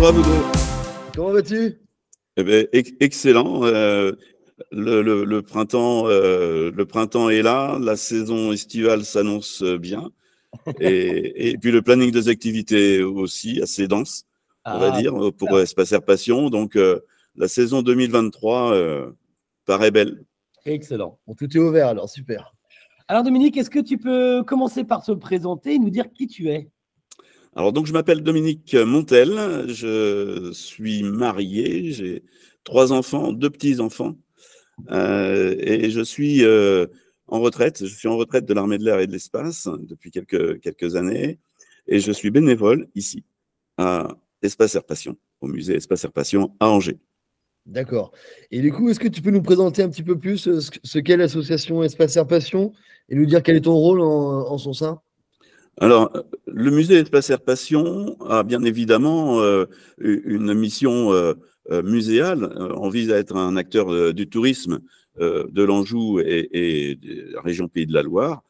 à vous deux. Comment vas-tu? Eh ben, excellent. Le printemps est là, la saison estivale s'annonce bien, et puis le planning des activités aussi assez dense, on va dire, pour Espace Air Passion. Donc la saison 2023 paraît belle. Excellent. Bon, tout est ouvert alors, super. Alors Dominique, est-ce que tu peux commencer par te présenter et nous dire qui tu es? Alors donc je m'appelle Dominique Montel, je suis marié, j'ai 3 enfants, 2 petits-enfants, et je suis en retraite. Je suis en retraite de l'armée de l'air et de l'espace depuis quelques années, et je suis bénévole ici à Espace Air Passion, au musée Espace Air Passion à Angers. D'accord. Et du coup, est-ce que tu peux nous présenter un petit peu plus ce qu'est l'association Espace Air Passion et nous dire quel est ton rôle en son sein? Alors, le musée Espace Air Passion a bien évidemment une mission muséale. On vise à être un acteur du tourisme de l'Anjou et de la région Pays de la Loire,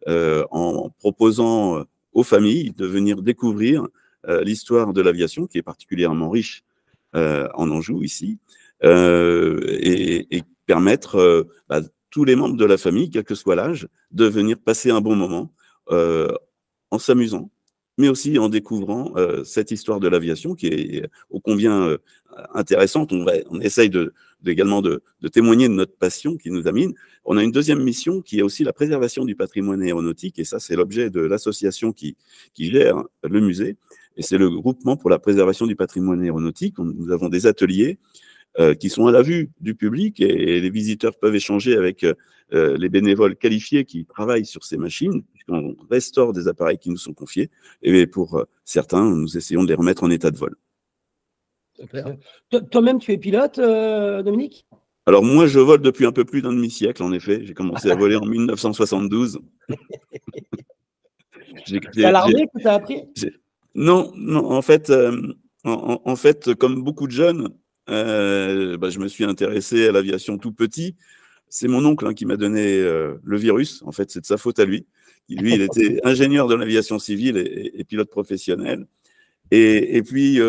en proposant aux familles de venir découvrir l'histoire de l'aviation, qui est particulièrement riche en Anjou ici, et permettre à tous les membres de la famille, quel que soit l'âge, de venir passer un bon moment en s'amusant, mais aussi en découvrant cette histoire de l'aviation qui est ô combien intéressante. On essaye également de témoigner de notre passion qui nous anime. On a une deuxième mission qui est aussi la préservation du patrimoine aéronautique, et ça, c'est l'objet de l'association qui gère le musée, et c'est le groupement pour la préservation du patrimoine aéronautique. Nous avons des ateliers qui sont à la vue du public, et les visiteurs peuvent échanger avec les bénévoles qualifiés qui travaillent sur ces machines, puisqu'on restaure des appareils qui nous sont confiés, et pour certains, nous essayons de les remettre en état de vol. Toi-même, tu es pilote, Dominique? Alors moi, je vole depuis un peu plus d'un demi-siècle, en effet. J'ai commencé à voler en 1972. C'est à l'armée que tu as appris? Non, en fait, comme beaucoup de jeunes, je me suis intéressé à l'aviation tout petit. C'est mon oncle qui m'a donné le virus. En fait, c'est de sa faute à lui. Lui, il était ingénieur de l'aviation civile et pilote professionnel. Et puis,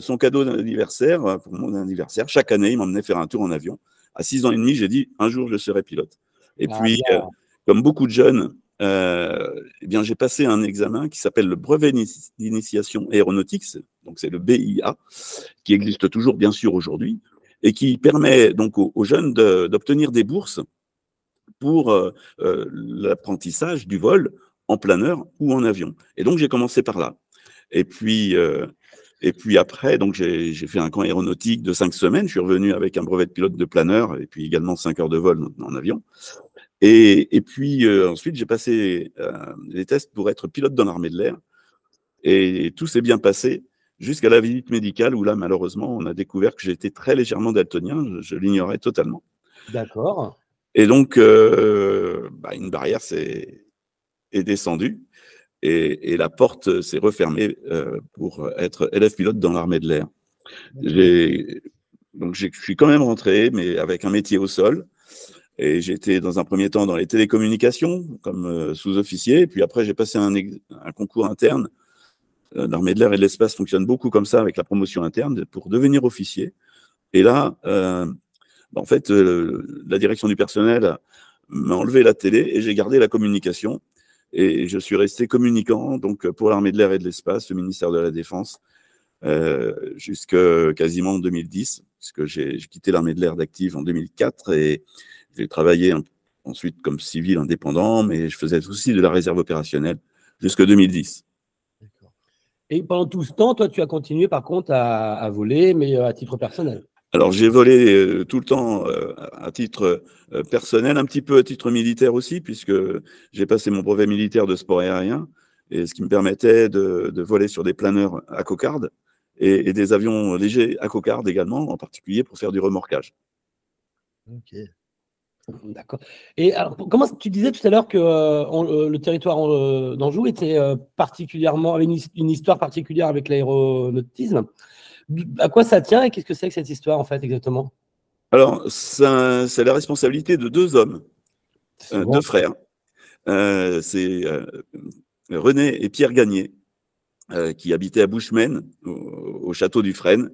son cadeau d'anniversaire, pour mon anniversaire, chaque année, il m'emmenait faire un tour en avion. À 6 ans et demi, j'ai dit, un jour, je serai pilote. Et puis, comme beaucoup de jeunes, j'ai passé un examen qui s'appelle le brevet d'initiation aéronautique, donc c'est le BIA, qui existe toujours bien sûr aujourd'hui, et qui permet donc aux jeunes d'obtenir des bourses pour l'apprentissage du vol en planeur ou en avion. Et donc j'ai commencé par là. Et puis après, donc j'ai fait un camp aéronautique de 5 semaines. Je suis revenu avec un brevet de pilote de planeur et puis également 5 heures de vol en avion. Et puis ensuite, j'ai passé les tests pour être pilote dans l'armée de l'air. Et tout s'est bien passé jusqu'à la visite médicale où là, malheureusement, on a découvert que j'étais très légèrement daltonien. Je l'ignorais totalement. D'accord. Et donc, une barrière est descendue et la porte s'est refermée pour être élève pilote dans l'armée de l'air. Donc, je suis quand même rentré, mais avec un métier au sol. Et j'étais dans un premier temps dans les télécommunications comme sous-officier. Puis après, j'ai passé un concours interne. L'armée de l'air et de l'espace fonctionne beaucoup comme ça avec la promotion interne pour devenir officier. Et là, en fait, la direction du personnel m'a enlevé la télé et j'ai gardé la communication. Et je suis resté communicant donc pour l'armée de l'air et de l'espace, le ministère de la Défense, jusqu'à quasiment 2010, puisque j'ai quitté l'armée de l'air d'active en 2004 et j'ai travaillé ensuite comme civil indépendant, mais je faisais aussi de la réserve opérationnelle jusqu'en 2010. Et pendant tout ce temps, toi, tu as continué par contre à voler, mais à titre personnel. Alors, j'ai volé tout le temps à titre personnel, un petit peu à titre militaire aussi, puisque j'ai passé mon brevet militaire de sport aérien, et ce qui me permettait de voler sur des planeurs à cocarde et des avions légers à cocarde également, en particulier pour faire du remorquage. Ok. D'accord. Et alors, comment tu disais tout à l'heure que le territoire d'Anjou était particulièrement, avait une histoire particulière avec l'aéronautisme. À quoi ça tient et qu'est-ce que c'est que cette histoire en fait exactement? Alors, c'est la responsabilité de 2 hommes, 2 frères. C'est René et Pierre Gagné, qui habitaient à Bushman, au château du Frêne,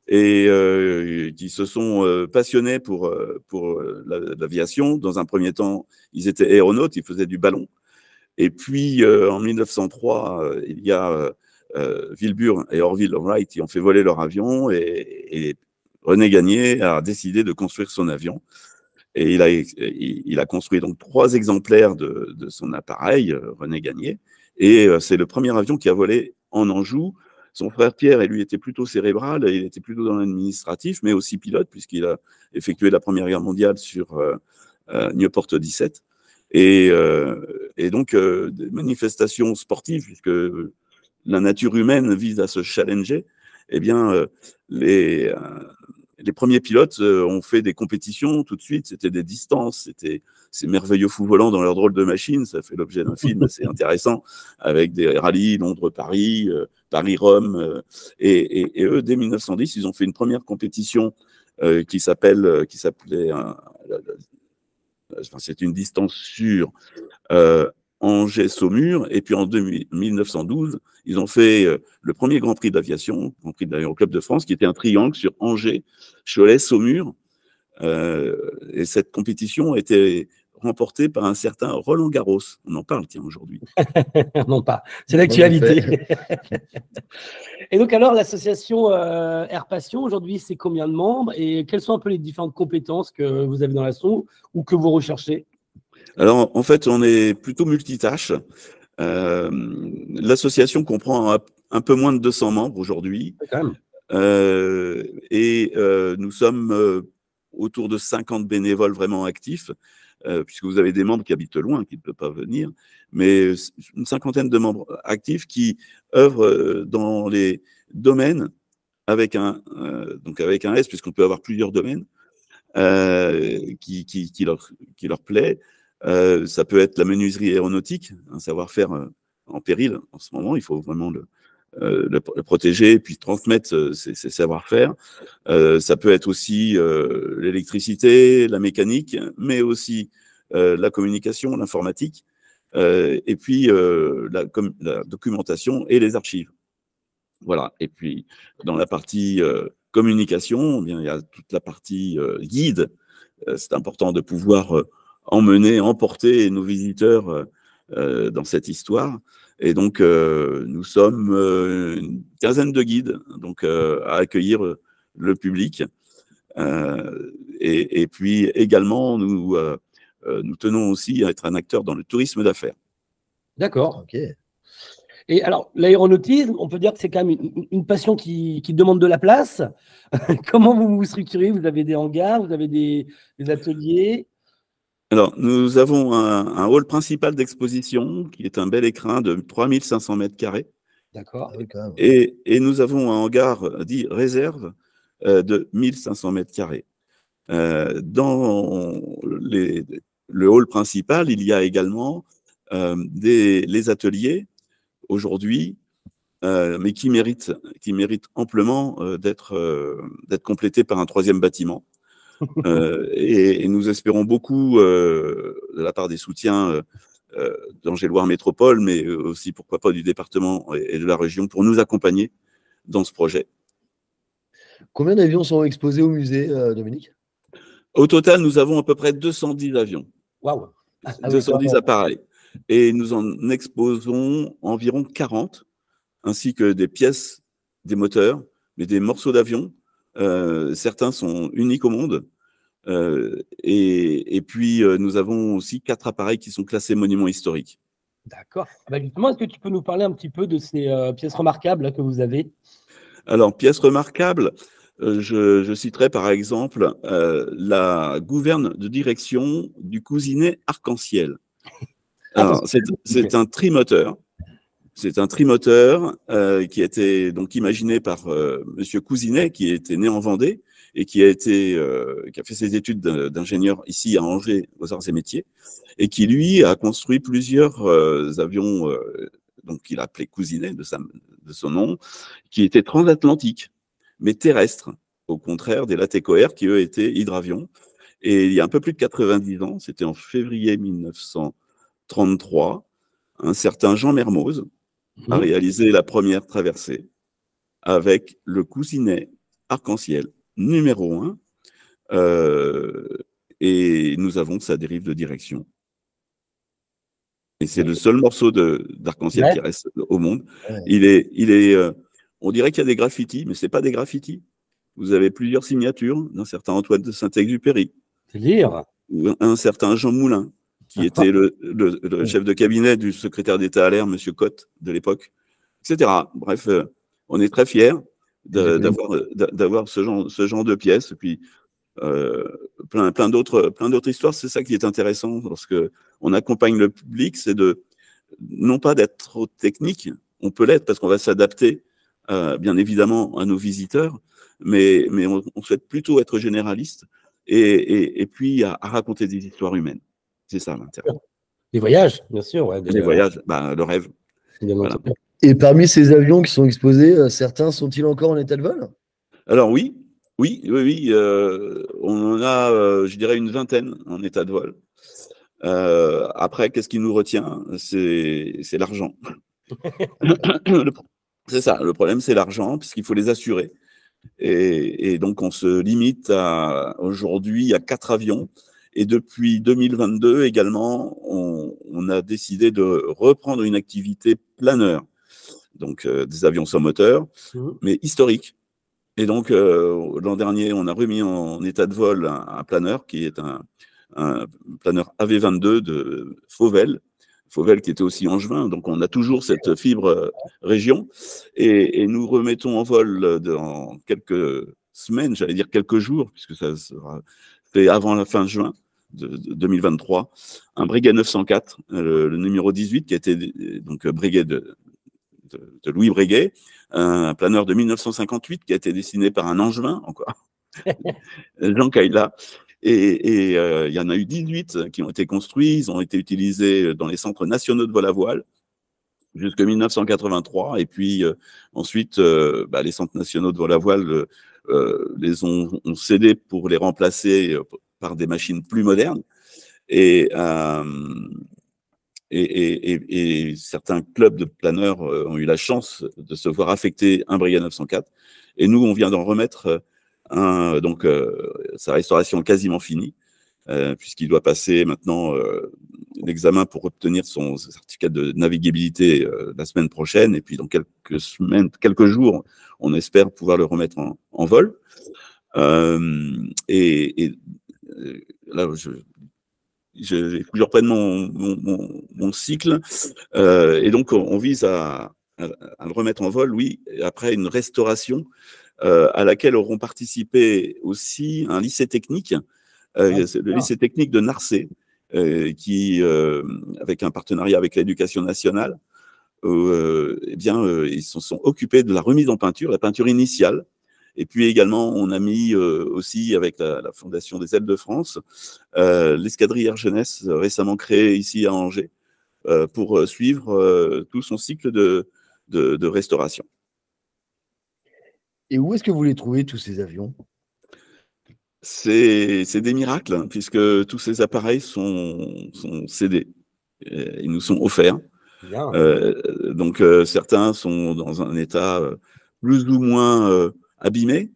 et qui se sont passionnés pour l'aviation. Dans un premier temps, ils étaient aéronautes, ils faisaient du ballon. Et puis, en 1903, il y a Wilbur et Orville Wright qui ont fait voler leur avion, et René Gagné a décidé de construire son avion. Et il a construit donc 3 exemplaires de son appareil, René Gagné. Et c'est le premier avion qui a volé en Anjou. Son frère Pierre, lui, était plutôt cérébral, il était plutôt dans l'administratif, mais aussi pilote, puisqu'il a effectué la Première Guerre mondiale sur Nieuport 17. Et donc, des manifestations sportives, puisque la nature humaine vise à se challenger, eh bien, les premiers pilotes ont fait des compétitions tout de suite, c'était des distances, c'était ces merveilleux fous volants dans leur drôle de machine, ça fait l'objet d'un film assez intéressant, avec des rallyes Londres-Paris, Paris-Rome, et eux, dès 1910, ils ont fait une première compétition qui s'appelait, c'est une distance sur Angers-Saumur, et puis en 1912, ils ont fait le premier Grand Prix d'aviation, Grand Prix de l'Aéroclub de France, qui était un triangle sur Angers, Cholet, Saumur, et cette compétition a été remportée par un certain Roland Garros. On en parle, tiens, aujourd'hui. Non pas, c'est l'actualité. Et donc alors, l'association Air Passion, aujourd'hui, c'est combien de membres et quelles sont un peu les différentes compétences que vous avez dans l'asso ou que vous recherchez? Alors, en fait, on est plutôt multitâche. L'association comprend un peu moins de 200 membres aujourd'hui. Quand même. Et nous sommes autour de 50 bénévoles vraiment actifs, puisque vous avez des membres qui habitent loin, qui ne peuvent pas venir, mais une cinquantaine de membres actifs qui œuvrent dans les domaines avec donc avec un S, puisqu'on peut avoir plusieurs domaines qui leur plaît. Ça peut être la menuiserie aéronautique, un savoir-faire en péril en ce moment, il faut vraiment le protéger et puis transmettre ses savoir-faire. Ça peut être aussi l'électricité, la mécanique, mais aussi la communication, l'informatique, et puis la documentation et les archives. Voilà. Et puis, dans la partie communication, eh bien, il y a toute la partie guide. C'est important de pouvoir emporter nos visiteurs dans cette histoire. Et donc, nous sommes une quinzaine de guides donc, à accueillir le public. Et puis également, nous tenons aussi à être un acteur dans le tourisme d'affaires. D'accord. Ok. Et alors, l'aéronautisme, on peut dire que c'est quand même une passion qui demande de la place. Comment vous vous structurez? Vous avez des hangars, vous avez des ateliers? Alors, nous avons un hall principal d'exposition qui est un bel écrin de 3500 mètres carrés. D'accord. Ah oui, quand même. Et nous avons un hangar dit réserve de 1500 mètres carrés. Dans le hall principal, il y a également les ateliers aujourd'hui, mais qui méritent amplement d'être complétés par un 3e bâtiment. Et nous espérons beaucoup de la part des soutiens d'Angers-Loire Métropole, mais aussi, pourquoi pas, du département et de la région pour nous accompagner dans ce projet. Combien d'avions sont exposés au musée, Dominique? Au total, nous avons à peu près 210 avions. Waouh! 210 appareils. Et nous en exposons environ 40, ainsi que des pièces, des moteurs, mais des morceaux d'avion. Certains sont uniques au monde. Et puis, nous avons aussi 4 appareils qui sont classés monuments historiques. D'accord. Justement, est-ce que tu peux nous parler un petit peu de ces pièces remarquables là, que vous avez? Alors, pièces remarquables, je citerai par exemple la gouverne de direction du cousinet arc-en-ciel. Alors, c'est un trimoteur. C'est un trimoteur qui a été donc imaginé par Monsieur Cousinet, qui était né en Vendée et qui a fait ses études d'ingénieur ici à Angers aux Arts et Métiers, et qui lui a construit plusieurs avions, donc qu'il a appelé Cousinet de son nom, qui étaient transatlantiques, mais terrestres, au contraire des Latécoère qui eux étaient hydravions. Et il y a un peu plus de 90 ans, c'était en février 1933, un certain Jean Mermoz a réalisé la première traversée avec le coussinet arc-en-ciel numéro 1. Et nous avons sa dérive de direction. Et c'est le seul morceau d'arc-en-ciel qui reste au monde. Ouais. On dirait qu'il y a des graffitis, mais ce n'est pas des graffitis. Vous avez plusieurs signatures d'un certain Antoine de Saint-Exupéry. C'est-à-dire un certain Jean Moulin, qui était le chef de cabinet du secrétaire d'État à l'air, M. Cotte, de l'époque, etc. Bref, on est très fiers d'avoir ce genre de pièces. Et puis, plein d'autres histoires. C'est ça qui est intéressant lorsque on accompagne le public, c'est non pas d'être trop technique, on peut l'être parce qu'on va s'adapter bien évidemment à nos visiteurs, mais on souhaite plutôt être généraliste et puis à raconter des histoires humaines. C'est ça l'intérêt. Les voyages, bien sûr. Ouais, les voyages, le rêve. Voilà. Et parmi ces avions qui sont exposés, certains sont-ils encore en état de vol? Alors oui. On en a, je dirais, une vingtaine en état de vol. Après, qu'est-ce qui nous retient? C'est l'argent. C'est ça, le problème, c'est l'argent, puisqu'il faut les assurer. Et donc, on se limite aujourd'hui à 4 avions. Et depuis 2022 également, on a décidé de reprendre une activité planeur. Donc, des avions sans moteur, mais historiques. Et donc, l'an dernier, on a remis en état de vol un planeur qui est un planeur AV22 de Fauvel qui était aussi angevin. Donc, on a toujours cette fibre région. Et nous remettons en vol dans quelques semaines, j'allais dire quelques jours, puisque ça sera fait avant la fin juin de 2023, un Breguet 904, le numéro 18, qui a été donc Breguet de Louis Breguet, un planeur de 1958 qui a été dessiné par un angevin encore, Jean Caïla. Et il y en a eu 18 qui ont été construits, ils ont été utilisés dans les centres nationaux de vol à voile jusqu'en 1983. Et puis ensuite, les centres nationaux de vol à voile les ont cédé pour les remplacer par des machines plus modernes. Et certains clubs de planeurs ont eu la chance de se voir affecter un Breguet 904. Et nous, on vient d'en remettre donc sa restauration quasiment finie, puisqu'il doit passer maintenant l'examen pour obtenir son certificat de navigabilité la semaine prochaine. Et puis, dans quelques jours, on espère pouvoir le remettre en vol. Là, il faut que je reprenne mon cycle. Et donc, on vise à le remettre en vol, oui, après une restauration à laquelle auront participé aussi un lycée technique, le lycée technique de Narcé, qui, avec un partenariat avec l'Éducation nationale, ils se sont occupés de la remise en peinture, la peinture initiale. Et puis également, on a mis aussi avec la Fondation des Ailes de France, l'escadrille Air Jeunesse récemment créée ici à Angers pour suivre tout son cycle de restauration. Et où est-ce que vous les trouvez, tous ces avions? C'est des miracles, hein, puisque tous ces appareils sont cédés. Ils nous sont offerts. Donc, certains sont dans un état plus ou moins abîmés.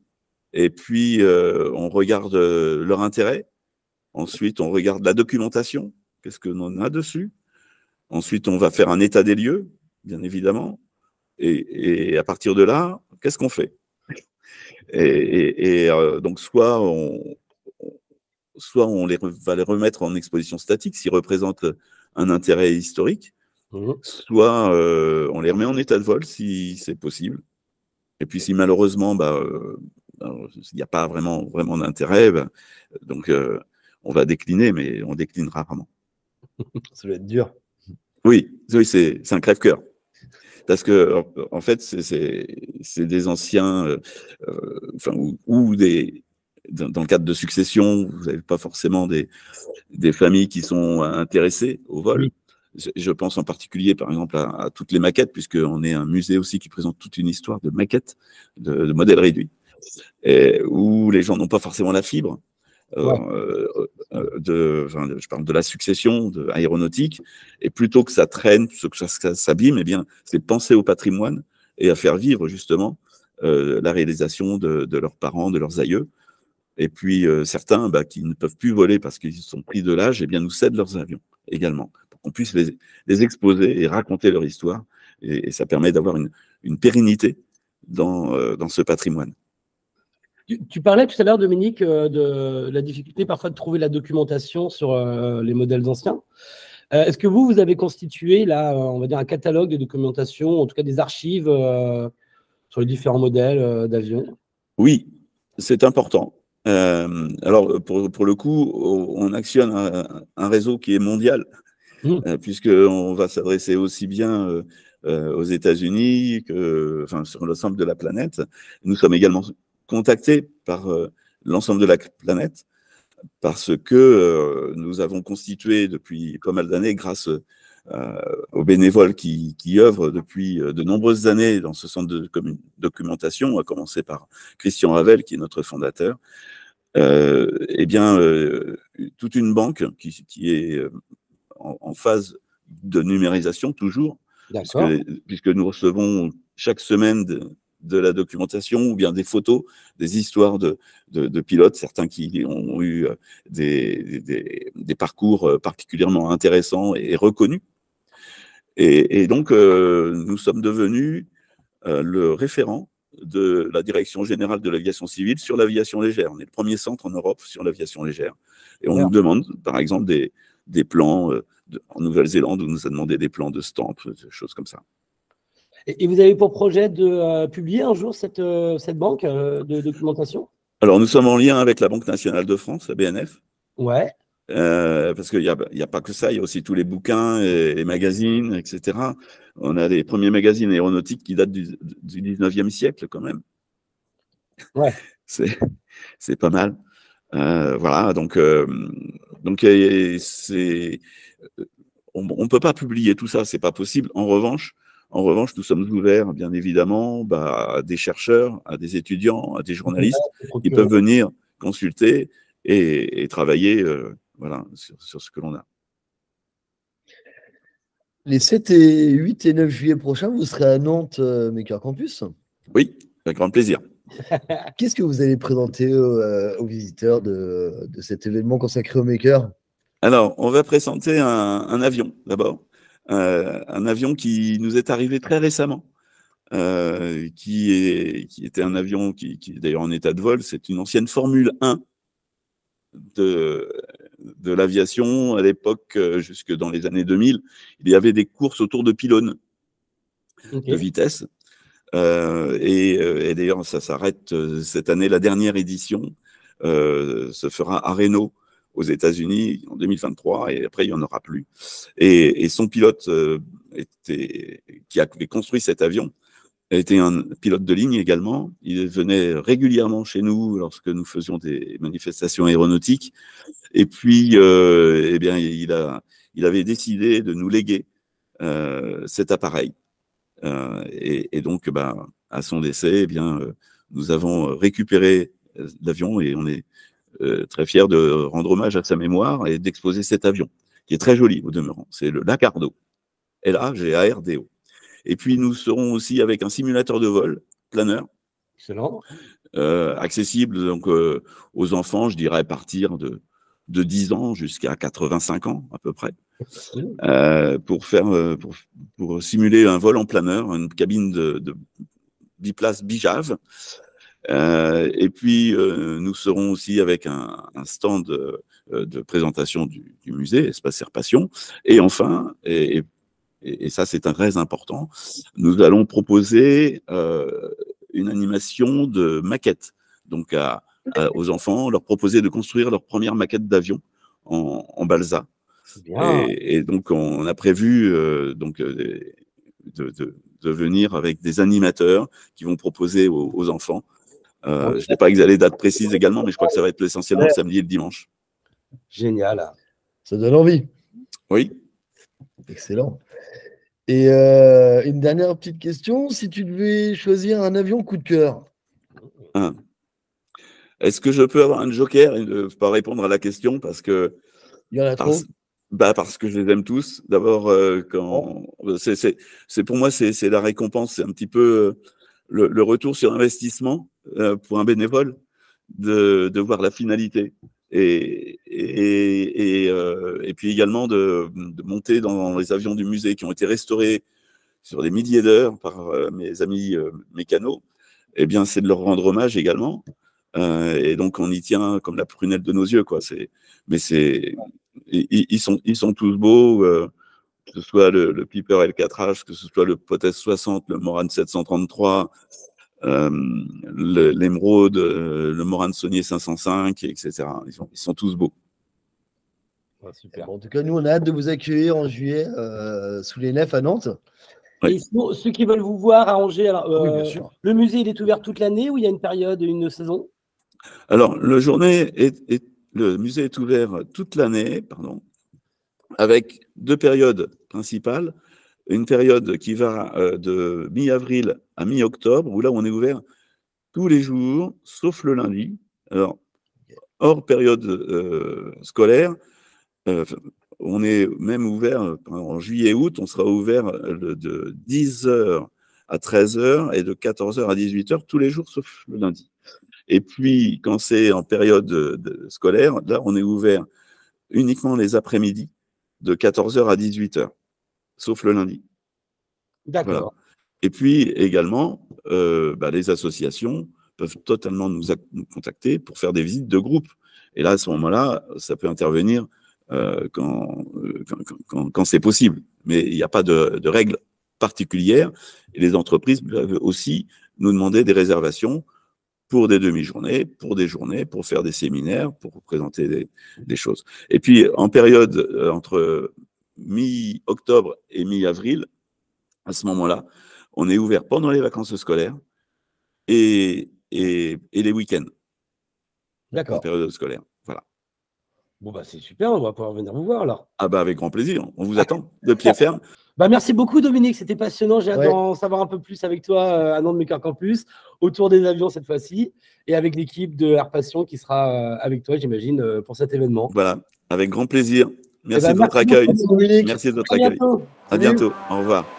Et puis, on regarde leur intérêt. Ensuite, on regarde la documentation. Qu'est-ce que l'on a dessus? Ensuite, on va faire un état des lieux, bien évidemment. Et à partir de là, qu'est-ce qu'on fait? Donc, soit on va les remettre en exposition statique s'ils représentent un intérêt historique, soit on les remet en état de vol si c'est possible. Et puis si malheureusement il n'y a pas vraiment d'intérêt, donc on va décliner, mais on décline rarement. Ça doit être dur. Oui, c'est un crève-cœur. Parce que, en fait, c'est des anciens, ou dans le cadre de succession, vous n'avez pas forcément des familles qui sont intéressées au vol. Oui. Je pense en particulier, par exemple, à toutes les maquettes, puisqu'on est un musée aussi qui présente toute une histoire de maquettes, de modèles réduits, où les gens n'ont pas forcément la fibre. je parle de la succession aéronautique, et plutôt que ça traîne, plutôt que ça s'abîme, eh bien, c'est penser au patrimoine et à faire vivre justement la réalisation de leurs parents, de leurs aïeux. Et puis certains qui ne peuvent plus voler parce qu'ils sont pris de l'âge, eh bien, nous cèdent leurs avions également, pour qu'on puisse les exposer et raconter leur histoire. Et ça permet d'avoir une pérennité dans ce patrimoine. Tu parlais tout à l'heure, Dominique, de la difficulté parfois de trouver la documentation sur les modèles anciens. Est-ce que vous avez constitué, là, on va dire, un catalogue de documentation, en tout cas des archives sur les différents modèles d'avions? Oui, c'est important. Alors, pour le coup, on actionne un réseau qui est mondial, puisqu'on va s'adresser aussi bien aux États-Unis que sur l'ensemble de la planète. Nous sommes également contactés par l'ensemble de la planète parce que nous avons constitué depuis pas mal d'années, grâce aux bénévoles qui œuvrent depuis de nombreuses années dans ce centre de documentation, à commencer par Christian Ravel, qui est notre fondateur, eh bien, toute une banque qui est en phase de numérisation toujours, puisque nous recevons chaque semaine de la documentation ou bien des photos, des histoires de pilotes, certains qui ont eu des parcours particulièrement intéressants et reconnus. Et donc, nous sommes devenus le référent de la Direction générale de l'aviation civile sur l'aviation légère. On est le premier centre en Europe sur l'aviation légère. Et on nous demande, par exemple, des plans en Nouvelle-Zélande, on nous a demandé des plans de Stamp, des choses comme ça. Et vous avez pour projet de publier un jour cette banque de documentation? Alors, nous sommes en lien avec la Banque nationale de France, la BNF. Ouais. Parce qu'il n'y a pas que ça, il y a aussi tous les bouquins et les magazines, etc. On a les premiers magazines aéronautiques qui datent du 19e siècle, quand même. Ouais. C'est pas mal. Voilà, donc on ne peut pas publier tout ça, c'est pas possible. En revanche, nous sommes ouverts, bien évidemment, à des chercheurs, à des étudiants, à des journalistes qui peuvent venir consulter et travailler sur ce que l'on a. Les 7 et 8 et 9 juillet prochains, vous serez à Nantes Maker Campus? Oui, avec grand plaisir. Qu'est-ce que vous allez présenter aux visiteurs de cet événement consacré aux makers? Alors, on va présenter un avion d'abord, un avion qui nous est arrivé très récemment, qui était un avion qui est d'ailleurs en état de vol. C'est une ancienne Formule 1 de l'aviation. À l'époque, jusque dans les années 2000, il y avait des courses autour de pylônes de vitesse. Et d'ailleurs, ça s'arrête cette année. La dernière édition se fera à Reno, aux États-Unis, en 2023, et après, il n'y en aura plus. Et son pilote, qui avait construit cet avion, était un pilote de ligne également. Il venait régulièrement chez nous lorsque nous faisions des manifestations aéronautiques. Et puis, eh bien, il avait décidé de nous léguer cet appareil. Et donc, à son décès, eh bien, nous avons récupéré l'avion et on est très fiers de rendre hommage à sa mémoire et d'exposer cet avion, qui est très joli au demeurant. C'est le Lacardo, L-A-G-A-R-D-O. Et puis, nous serons aussi avec un simulateur de vol, planeur. Excellent. Accessible donc, aux enfants, je dirais, à partir de 10 ans jusqu'à 85 ans, à peu près. Pour simuler un vol en planeur, une cabine de biplace bijave. Et puis, nous serons aussi avec un stand de présentation du musée, Espace Air Passion. Et enfin, et ça c'est très important, nous allons proposer une animation de maquettes. Donc, aux enfants, leur proposer de construire leur première maquette d'avion en balsa. Et donc, on a prévu de venir avec des animateurs qui vont proposer aux enfants. Je n'ai pas les dates précises également, mais je crois que ça va être essentiellement le samedi et le dimanche. Génial. Ça donne envie. Oui. Excellent. Et une dernière petite question, si tu devais choisir un avion coup de cœur. Est-ce que je peux avoir un joker et ne pas répondre à la question parce que Il y en a trop. parce que je les aime tous. D'abord, c'est pour moi c'est la récompense, c'est un petit peu le retour sur investissement pour un bénévole de voir la finalité et puis également de monter dans les avions du musée qui ont été restaurés sur des milliers d'heures par mes amis mécanos. Eh bien, c'est de leur rendre hommage également. Et donc, on y tient comme la prunelle de nos yeux, quoi. Ils sont tous beaux, que ce soit le Piper L4H, que ce soit le Potes 60, le Morane 733, l'Emeraude, le Morane Saunier 505, etc. Ils sont tous beaux. Ouais, super. Bon, en tout cas, nous, on a hâte de vous accueillir en juillet sous les nefs à Nantes. Oui. Et sinon, ceux qui veulent vous voir à Angers, alors, Oui, bien sûr. le musée il est ouvert toute l'année ou il y a une période, une saison? Alors, le musée est ouvert toute l'année, pardon, avec deux périodes principales. Une période qui va de mi-avril à mi-octobre, où là, on est ouvert tous les jours, sauf le lundi. Alors, hors période scolaire, on est même ouvert en juillet-août, on sera ouvert de 10h à 13h et de 14h à 18h tous les jours, sauf le lundi. Et puis, quand c'est en période scolaire, là, on est ouvert uniquement les après-midi, de 14h à 18h, sauf le lundi. D'accord. Voilà. Et puis, également, les associations peuvent totalement nous contacter pour faire des visites de groupe. Et là, à ce moment-là, ça peut intervenir quand c'est possible. Mais il n'y a pas de règles particulières. Et les entreprises peuvent aussi nous demander des réservations pour des demi-journées, pour des journées, pour faire des séminaires, pour présenter des choses. Et puis, en période entre mi-octobre et mi-avril, à ce moment-là, on est ouvert pendant les vacances scolaires et les week-ends. D'accord. En période scolaire. Voilà. Bon, bah, c'est super, on va pouvoir venir vous voir alors. Ah bah avec grand plaisir, on vous attend de pied ferme. Bah, merci beaucoup Dominique, c'était passionnant. J'ai hâte Ouais. d'en savoir un peu plus avec toi à Nantes Maker Campus, autour des avions cette fois-ci, et avec l'équipe de Air Passion qui sera avec toi, j'imagine, pour cet événement. Voilà, avec grand plaisir. Merci Eh ben, de votre merci accueil. Merci, Dominique. Merci de votre À accueil. bientôt. À bientôt. Au revoir.